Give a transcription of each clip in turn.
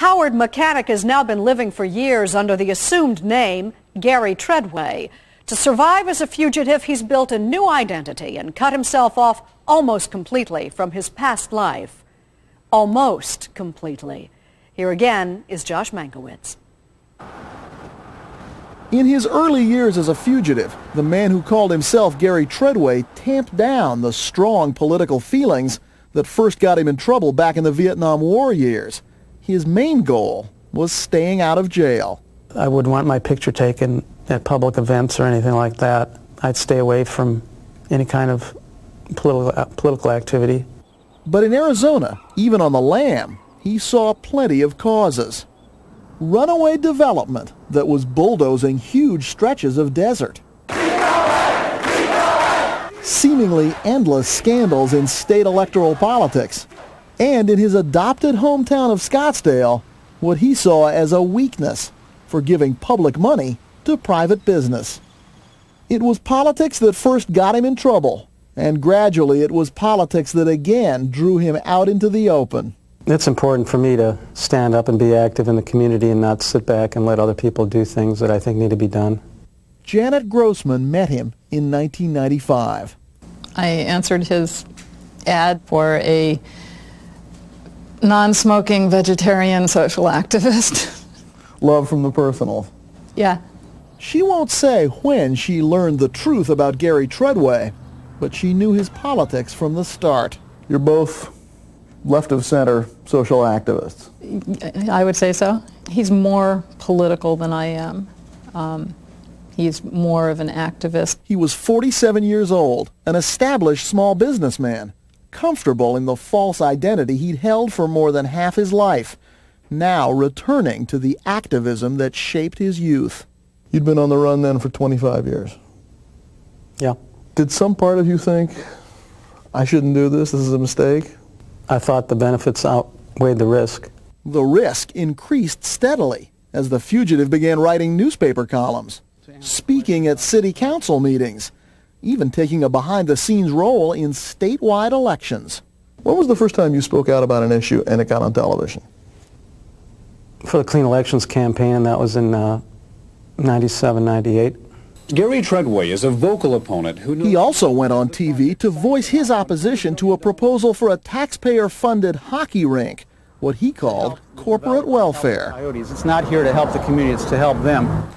Howard Mechanic has now been living for years under the assumed name Gary Treadway. To survive as a fugitive, he's built a new identity and cut himself off almost completely from his past life. Almost completely. Here again is Josh Mankiewicz. In his early years as a fugitive, the man who called himself Gary Treadway tamped down the strong political feelings that first got him in trouble back in the Vietnam War years. His main goal was staying out of jail. I wouldn't want my picture taken at public events or anything like that. I'd stay away from any kind of political activity. But in Arizona, even on the lam, he saw plenty of causes. Runaway development that was bulldozing huge stretches of desert. Seemingly endless scandals in state electoral politics. And in his adopted hometown of Scottsdale, what he saw as a weakness for giving public money to private business. It was politics that first got him in trouble, and gradually it was politics that again drew him out into the open. It's important for me to stand up and be active in the community and not sit back and let other people do things that I think need to be done. Janet Grossman met him in 1995. I answered his ad for a non-smoking vegetarian social activist. Love from the personal. Yeah. She won't say when she learned the truth about Gary Treadway, but she knew his politics from the start. You're both left-of-center social activists. I would say so. He's more political than I am. He's more of an activist. He was 47 years old, an established small businessman, comfortable in the false identity he'd held for more than half his life, now returning to the activism that shaped his youth. You'd been on the run then for 25 years. Yeah. Did some part of you think, I shouldn't do this, this is a mistake? I thought the benefits outweighed the risk. The risk increased steadily as the fugitive began writing newspaper columns, speaking at city council meetings, even taking a behind-the-scenes role in statewide elections. When was the first time you spoke out about an issue and it got on television? For the Clean Elections campaign, that was in 97, 98. Gary Treadway is a vocal opponent who... He also went on TV to voice his opposition to a proposal for a taxpayer-funded hockey rink, what he called corporate welfare. It's not here to help the community, it's to help them.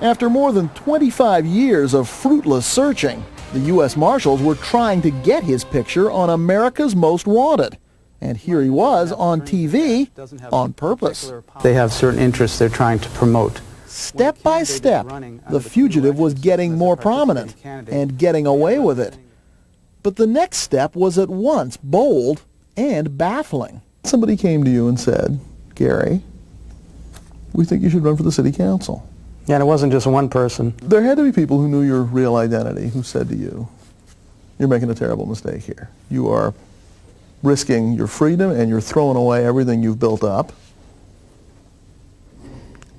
After more than 25 years of fruitless searching, the U.S. Marshals were trying to get his picture on America's Most Wanted. And here he was on TV on purpose. They have certain interests they're trying to promote. Step by step, the fugitive was getting more prominent and getting away with it. But the next step was at once bold and baffling. Somebody came to you and said, Gary, we think you should run for the city council. Yeah, and it wasn't just one person. There had to be people who knew your real identity who said to you, you're making a terrible mistake here. You are risking your freedom and you're throwing away everything you've built up.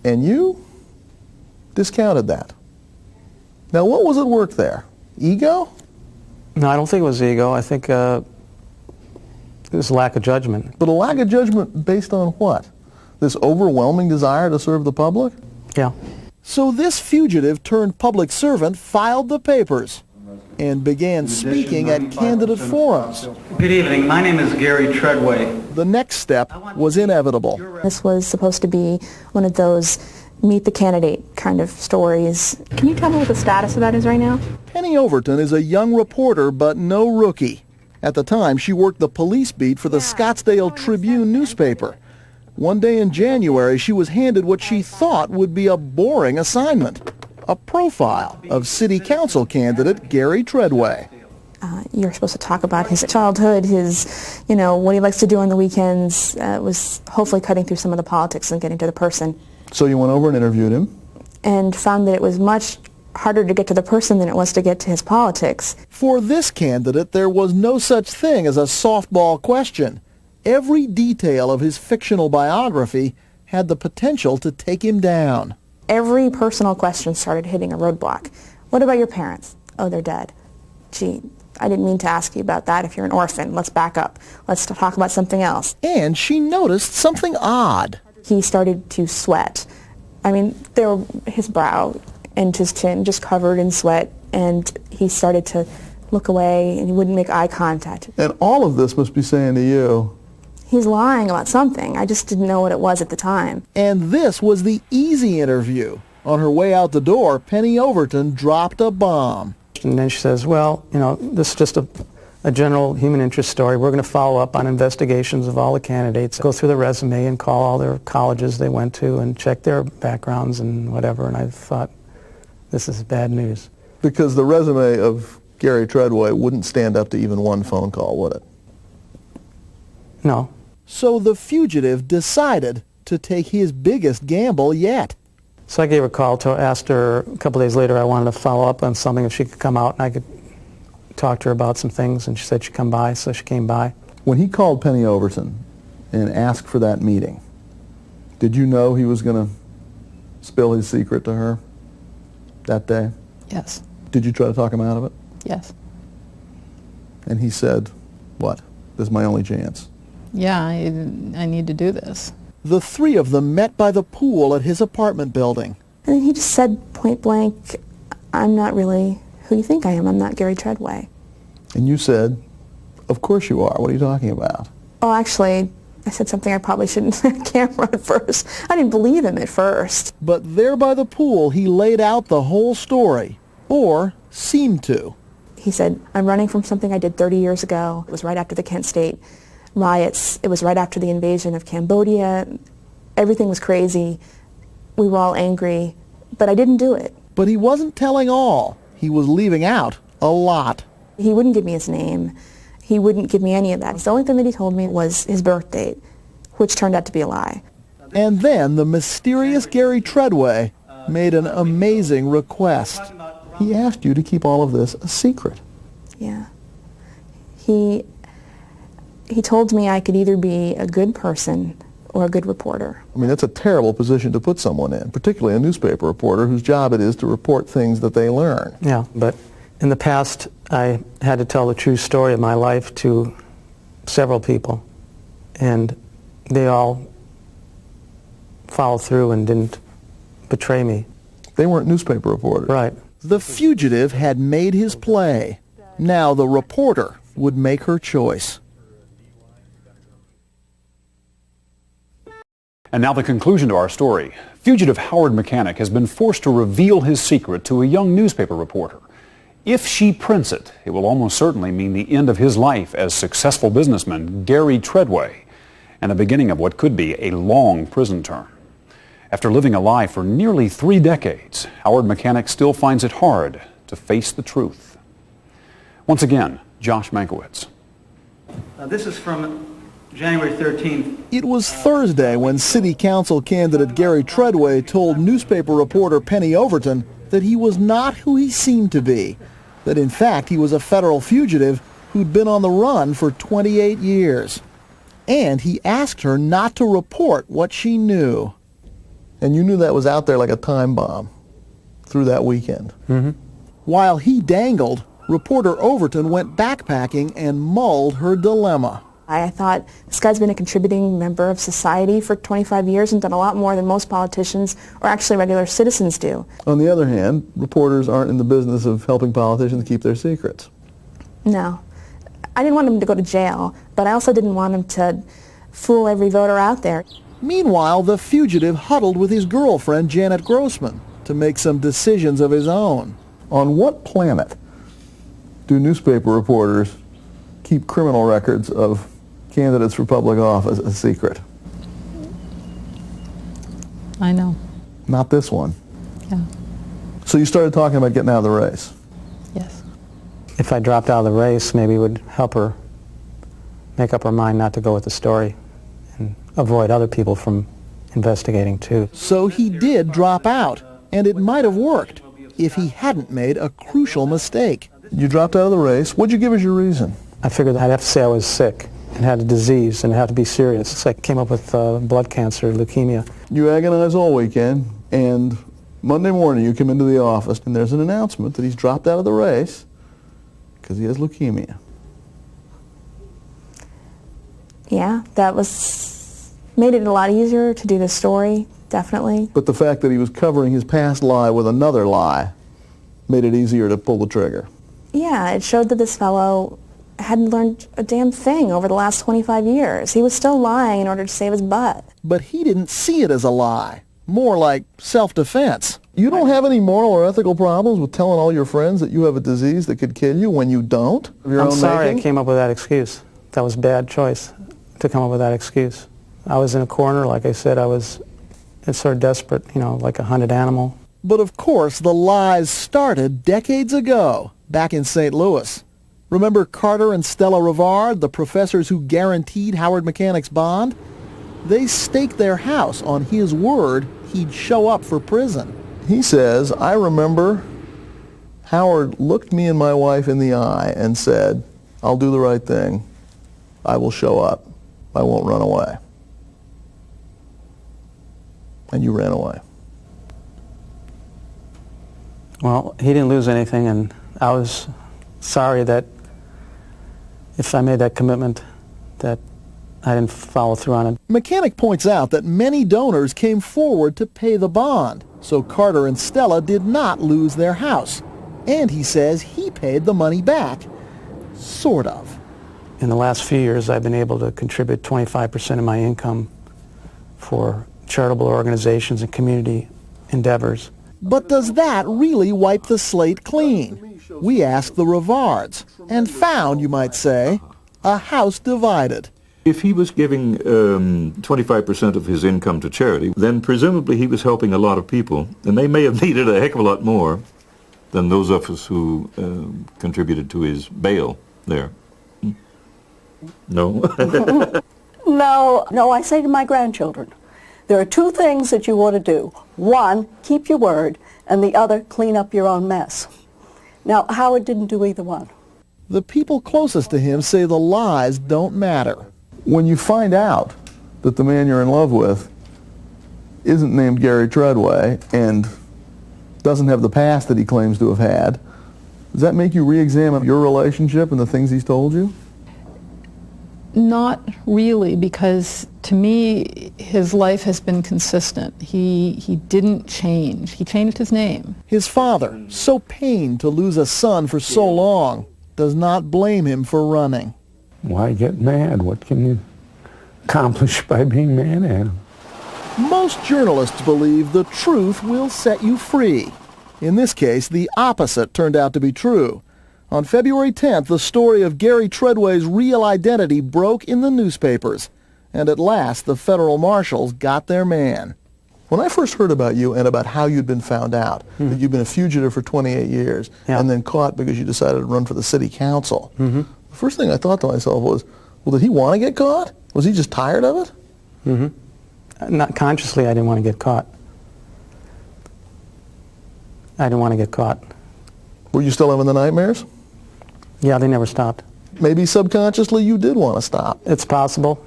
And you discounted that. Now, what was at work there? Ego? No, I don't think it was ego. I think it was lack of judgment. But a lack of judgment based on what? This overwhelming desire to serve the public? Yeah. So this fugitive turned public servant filed the papers and began speaking at candidate forums. Good evening, my name is Gary Treadway. The next step was inevitable. This was supposed to be one of those meet the candidate kind of stories. Can you tell me what the status of that is right now? Penny Overton is a young reporter, but no rookie. At the time, she worked the police beat for the Scottsdale Tribune newspaper. One day in January, she was handed what she thought would be a boring assignment, a profile of city council candidate Gary Treadway. You're supposed to talk about his childhood, his, what he likes to do on the weekends. Was hopefully cutting through some of the politics and getting to the person. So you went over and interviewed him? And found that it was much harder to get to the person than it was to get to his politics. For this candidate, there was no such thing as a softball question. Every detail of his fictional biography had the potential to take him down. Every personal question started hitting a roadblock. What about your parents? Oh, they're dead. Gee, I didn't mean to ask you about that. If you're an orphan, let's back up. Let's talk about something else. And she noticed something odd. He started to sweat. I mean, his brow and his chin just covered in sweat, and he started to look away, and he wouldn't make eye contact. And all of this must be saying to you, he's lying about something. I just didn't know what it was at the time. And this was the easy interview. On her way out the door, Penny Overton dropped a bomb. And then she says, well, this is just a general human interest story. We're going to follow up on investigations of all the candidates, go through the resume and call all their colleges they went to and check their backgrounds and whatever. And I thought, this is bad news. Because the resume of Gary Treadway wouldn't stand up to even one phone call, would it? No. So the fugitive decided to take his biggest gamble yet. So I gave her a call, asked her a couple days later I wanted to follow up on something, if she could come out and I could talk to her about some things, and she said she'd come by, so she came by. When he called Penny Overton and asked for that meeting, did you know he was going to spill his secret to her that day? Yes. Did you try to talk him out of it? Yes. And he said, what? This is my only chance. Yeah, I need to do this. The three of them met by the pool at his apartment building. And then he just said point blank, I'm not really who you think I am. I'm not Gary Treadway. And you said, of course you are. What are you talking about? Oh, actually, I said something I probably shouldn't say on camera at first. I didn't believe him at first. But there by the pool, he laid out the whole story, or seemed to. He said, I'm running from something I did 30 years ago. It was right after the Kent State riots. It was right after the invasion of Cambodia. Everything was crazy. We were all angry, but I didn't do it. But he wasn't telling all. He was leaving out a lot. He wouldn't give me his name. He wouldn't give me any of that. The only thing that he told me was his birth date, which turned out to be a lie. And then the mysterious Gary Treadway made an amazing request. He asked you to keep all of this a secret. Yeah. He told me I could either be a good person or a good reporter. I mean, that's a terrible position to put someone in, particularly a newspaper reporter whose job it is to report things that they learn. Yeah, but in the past, I had to tell the true story of my life to several people, and they all followed through and didn't betray me. They weren't newspaper reporters. Right. The fugitive had made his play. Now the reporter would make her choice. And now the conclusion to our story. Fugitive Howard Mechanic has been forced to reveal his secret to a young newspaper reporter. If she prints it, it will almost certainly mean the end of his life as successful businessman Gary Treadway, and the beginning of what could be a long prison term. After living a lie for nearly 3 decades, Howard Mechanic still finds it hard to face the truth. Once again, Josh Mankiewicz. This is from January 13th. It was Thursday when City Council candidate Gary Treadway told newspaper reporter Penny Overton that he was not who he seemed to be, that in fact he was a federal fugitive who'd been on the run for 28 years. And he asked her not to report what she knew. And you knew that was out there like a time bomb through that weekend. Mm-hmm. While he dangled, reporter Overton went backpacking and mulled her dilemma. I thought, this guy's been a contributing member of society for 25 years and done a lot more than most politicians or actually regular citizens do. On the other hand, reporters aren't in the business of helping politicians keep their secrets. No. I didn't want him to go to jail, but I also didn't want him to fool every voter out there. Meanwhile, the fugitive huddled with his girlfriend, Janet Grossman, to make some decisions of his own. On what planet do newspaper reporters keep criminal records of candidates for public office a secret? I know. Not this one. Yeah. So you started talking about getting out of the race. Yes. If I dropped out of the race, maybe it would help her make up her mind not to go with the story and avoid other people from investigating too. So he did drop out, and it might have worked if he hadn't made a crucial mistake. You dropped out of the race. What'd you give as your reason? I figured I'd have to say I was sick and had a disease and it had to be serious. So I came up with blood cancer, leukemia. You agonize all weekend, and Monday morning you come into the office and there's an announcement that he's dropped out of the race because he has leukemia. Yeah, that was Made it a lot easier to do this story, definitely. But the fact that he was covering his past lie with another lie made it easier to pull the trigger. Yeah, it showed that this fellow hadn't learned a damn thing over the last 25 years. He was still lying in order to save his butt. But he didn't see it as a lie, more like self-defense. You don't have any moral or ethical problems with telling all your friends that you have a disease that could kill you when you don't? Of your I'm own sorry making? I came up with that excuse. That was a bad choice to come up with that excuse. I was in a corner, like I said, I was sort of desperate, like a hunted animal. But of course, the lies started decades ago, back in St. Louis. Remember Carter and Stella Rivard, the professors who guaranteed Howard Mechanic's bond? They staked their house on his word he'd show up for prison. He says, I remember Howard looked me and my wife in the eye and said, I'll do the right thing. I will show up. I won't run away. And you ran away. Well, he didn't lose anything, and I was sorry that if I made that commitment, that I didn't follow through on it. Mechanic points out that many donors came forward to pay the bond, so Carter and Stella did not lose their house. And he says he paid the money back. Sort of. In the last few years, I've been able to contribute 25% of my income for charitable organizations and community endeavors. But does that really wipe the slate clean? We asked the Rivards and found, you might say, a house divided. If he was giving 25% of his income to charity, then presumably he was helping a lot of people, and they may have needed a heck of a lot more than those of us who contributed to his bail there. No? No, I say to my grandchildren, there are two things that you ought to do. One, keep your word, and the other, clean up your own mess. Now, Howard didn't do either one. The people closest to him say the lies don't matter. When you find out that the man you're in love with isn't named Gary Treadway and doesn't have the past that he claims to have had, does that make you re-examine your relationship and the things he's told you? Not really, because to me, his life has been consistent. He didn't change. He changed his name. His father, so pained to lose a son for so long, does not blame him for running. Why get mad? What can you accomplish by being mad at him? Most journalists believe the truth will set you free. In this case, the opposite turned out to be true. On February 10th, the story of Gary Treadway's real identity broke in the newspapers, and at last the federal marshals got their man. When I first heard about you and about how you'd been found out, that you'd been a fugitive for 28 years, and then caught because you decided to run for the city council, the first thing I thought to myself was, well, did he want to get caught? Was he just tired of it? Not consciously, I didn't want to get caught. I didn't want to get caught. Were you still having the nightmares? Yeah, they never stopped. Maybe subconsciously you did want to stop. It's possible.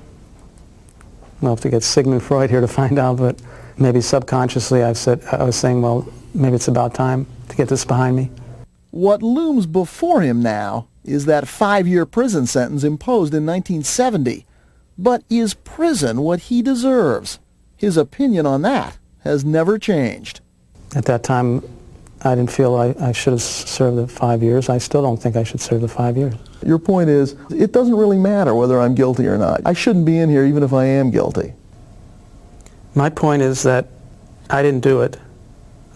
We'll have to get Sigmund Freud here to find out, but maybe subconsciously I was saying, well, maybe it's about time to get this behind me. What looms before him now is that 5-year prison sentence imposed in 1970. But is prison what he deserves? His opinion on that has never changed. At that time, I didn't feel I should have served the 5 years. I still don't think I should serve the 5 years. Your point is, it doesn't really matter whether I'm guilty or not. I shouldn't be in here even if I am guilty. My point is that I didn't do it.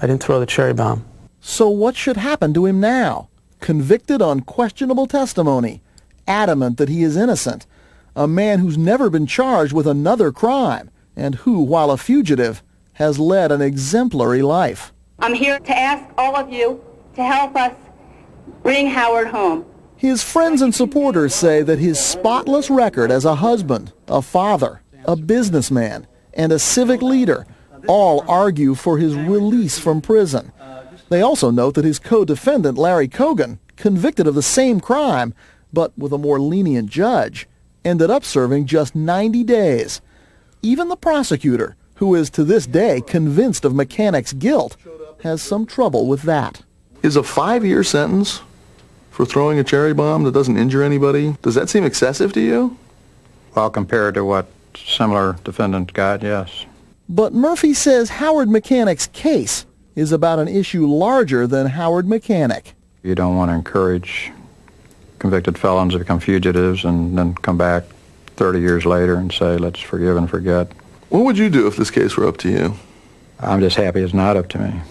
I didn't throw the cherry bomb. So what should happen to him now? Convicted on questionable testimony, adamant that he is innocent, a man who's never been charged with another crime, and who, while a fugitive, has led an exemplary life. I'm here to ask all of you to help us bring Howard home. His friends and supporters say that his spotless record as a husband, a father, a businessman, and a civic leader all argue for his release from prison. They also note that his co-defendant, Larry Cogan, convicted of the same crime, but with a more lenient judge, ended up serving just 90 days. Even the prosecutor, who is to this day convinced of Mechanic's guilt, has some trouble with that. Is a 5-year sentence for throwing a cherry bomb that doesn't injure anybody, does that seem excessive to you? Well, compared to what similar defendant got, yes. But Murphy says Howard Mechanic's case is about an issue larger than Howard Mechanic. You don't want to encourage convicted felons to become fugitives and then come back 30 years later and say, let's forgive and forget. What would you do if this case were up to you? I'm just happy it's not up to me.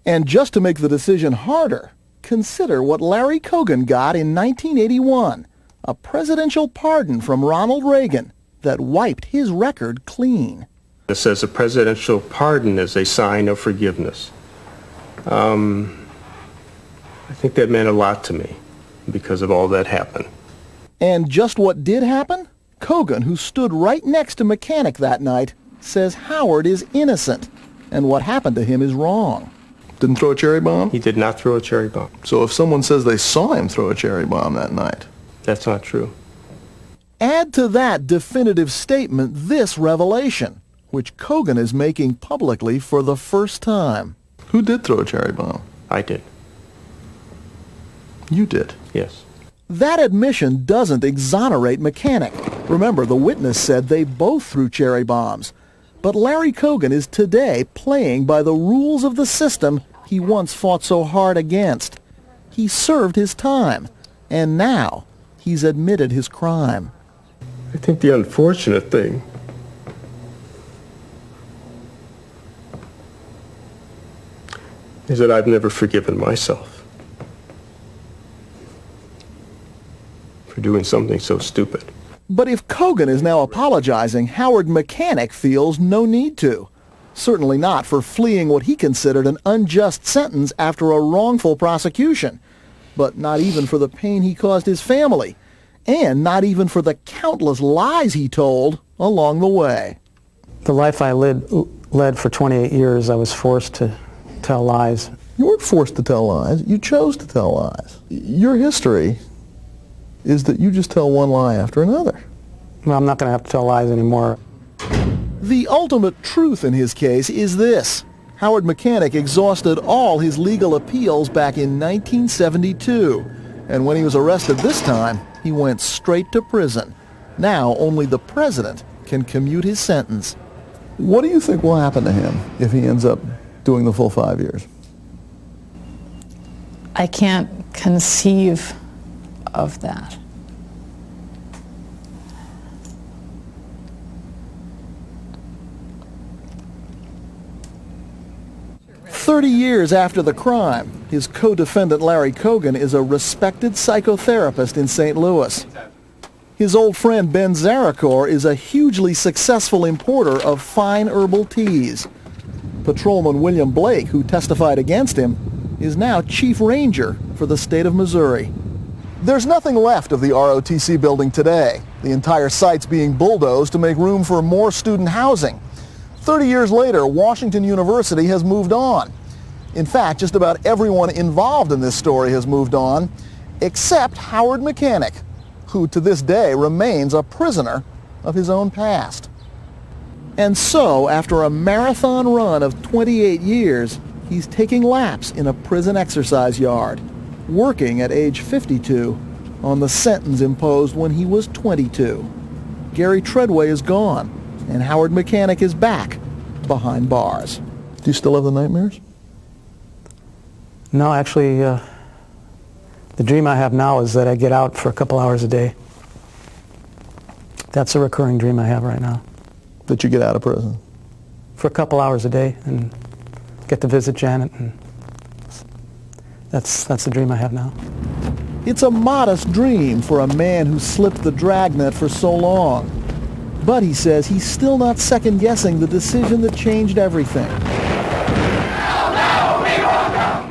And just to make the decision harder, consider what Larry Cogan got in 1981, a presidential pardon from Ronald Reagan that wiped his record clean. It says a presidential pardon is a sign of forgiveness. I think that meant a lot to me because of all that happened. And just what did happen? Cogan, who stood right next to Mechanic that night, says Howard is innocent, and what happened to him is wrong. Didn't throw a cherry bomb? He did not throw a cherry bomb. So if someone says they saw him throw a cherry bomb that night? That's not true. Add to that definitive statement this revelation, which Cogan is making publicly for the first time. Who did throw a cherry bomb? I did. You did? Yes. That admission doesn't exonerate Mechanic. Remember, the witness said they both threw cherry bombs. But Larry Cogan is today playing by the rules of the system he once fought so hard against. He served his time, and now he's admitted his crime. I think the unfortunate thing is that I've never forgiven myself for doing something so stupid. But if Cogan is now apologizing, Howard Mechanic feels no need to. Certainly not for fleeing what he considered an unjust sentence after a wrongful prosecution. But not even for the pain he caused his family. And not even for the countless lies he told along the way. The life I led for 28 years, I was forced to tell lies. You weren't forced to tell lies. You chose to tell lies. Your history is that you just tell one lie after another. Well, I'm not going to have to tell lies anymore. The ultimate truth in his case is this. Howard Mechanic exhausted all his legal appeals back in 1972. And when he was arrested this time, he went straight to prison. Now only the president can commute his sentence. What do you think will happen to him if he ends up doing the full 5 years? I can't conceive of that. "30 years after the crime, his co-defendant Larry Cogan is a respected psychotherapist in St. Louis. His old friend Ben Zarakor is a hugely successful importer of fine herbal teas. Patrolman William Blake, who testified against him, is now chief ranger for the state of Missouri. There's nothing left of the ROTC building today. The entire site's being bulldozed to make room for more student housing. 30 years later, Washington University has moved on. In fact, just about everyone involved in this story has moved on, except Howard Mechanic, who to this day remains a prisoner of his own past. And so, after a marathon run of 28 years, he's taking laps in a prison exercise yard, working at age 52 on the sentence imposed when he was 22. Gary Treadway is gone, and Howard Mechanic is back behind bars. Do you still have the nightmares? No, actually, the dream I have now is that I get out for a couple hours a day. That's a recurring dream I have right now. That you get out of prison? For a couple hours a day and get to visit Janet, and that's the dream I have now. It's a modest dream for a man who slipped the dragnet for so long. But he says he's still not second-guessing the decision that changed everything.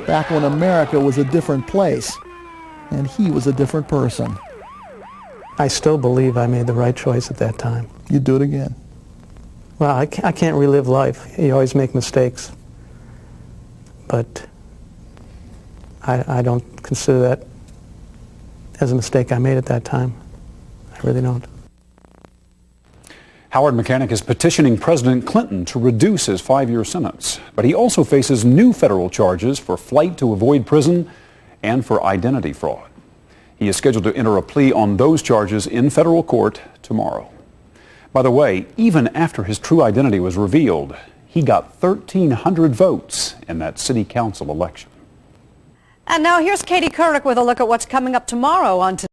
Back when America was a different place, and he was a different person. I still believe I made the right choice at that time. You'd do it again? Well, I can't relive life. You always make mistakes. But I don't consider that as a mistake I made at that time. I really don't. Howard Mechanic is petitioning President Clinton to reduce his 5-year sentence, but he also faces new federal charges for flight to avoid prison and for identity fraud. He is scheduled to enter a plea on those charges in federal court tomorrow. By the way, even after his true identity was revealed, he got 1,300 votes in that city council election. And now here's Katie Couric with a look at what's coming up tomorrow on